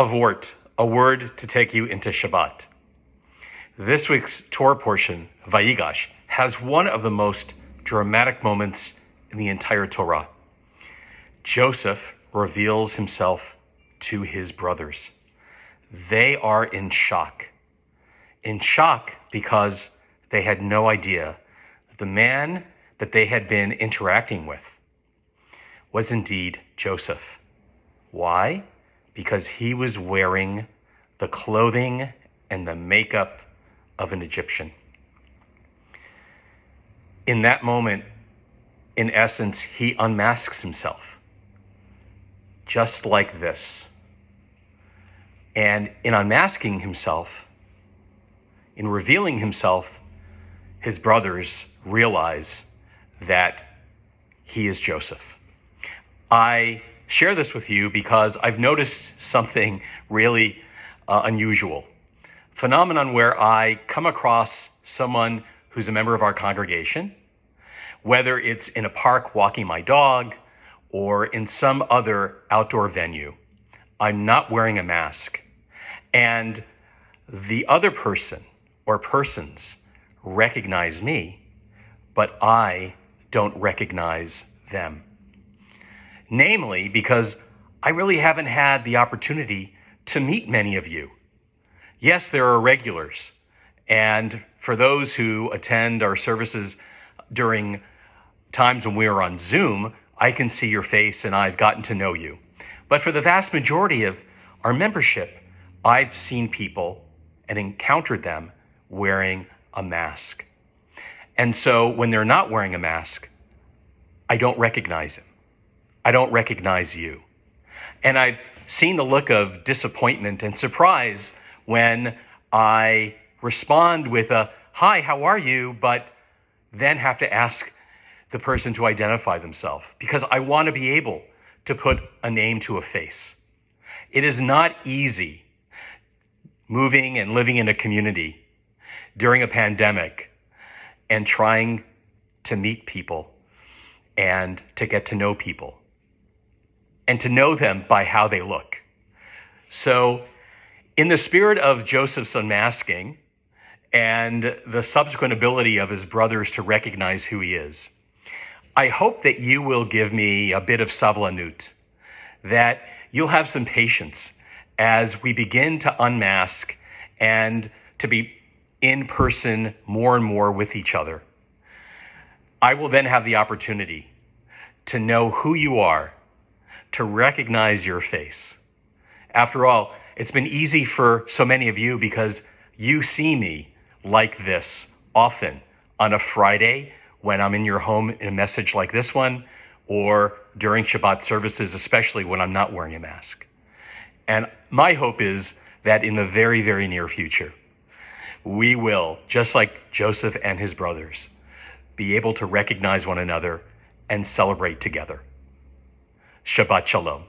Avort, a word to take you into Shabbat. This week's Torah portion, Vayigash, has one of the most dramatic moments in the entire Torah. Joseph reveals himself to his brothers. They are in shock. In shock because they had no idea that the man that they had been interacting with was indeed Joseph. Why? Because he was wearing the clothing and the makeup of an Egyptian. In that moment, in essence, he unmasks himself, just like this. And in unmasking himself, in revealing himself, his brothers realize that he is Joseph. I share this with you because I've noticed something really unusual. Phenomenon where I come across someone who's a member of our congregation, whether it's in a park walking my dog or in some other outdoor venue. I'm not wearing a mask. And the other person or persons recognize me, but I don't recognize them. Namely, because I really haven't had the opportunity to meet many of you. Yes, there are regulars. And for those who attend our services during times when we are on Zoom, I can see your face and I've gotten to know you. But for the vast majority of our membership, I've seen people and encountered them wearing a mask. And so when they're not wearing a mask, I don't recognize them. I don't recognize you. And I've seen the look of disappointment and surprise when I respond with a, "Hi, how are you?" but then have to ask the person to identify themselves because I want to be able to put a name to a face. It is not easy moving and living in a community during a pandemic and trying to meet people and to get to know people and to know them by how they look. So in the spirit of Joseph's unmasking and the subsequent ability of his brothers to recognize who he is, I hope that you will give me a bit of savlanut, that you'll have some patience as we begin to unmask and to be in person more and more with each other. I will then have the opportunity to know who you are, to recognize your face. After all, it's been easy for so many of you because you see me like this often on a Friday when I'm in your home in a message like this one, or during Shabbat services, especially when I'm not wearing a mask. And my hope is that in the very, very near future, we will, just like Joseph and his brothers, be able to recognize one another and celebrate together. Shabbat Shalom.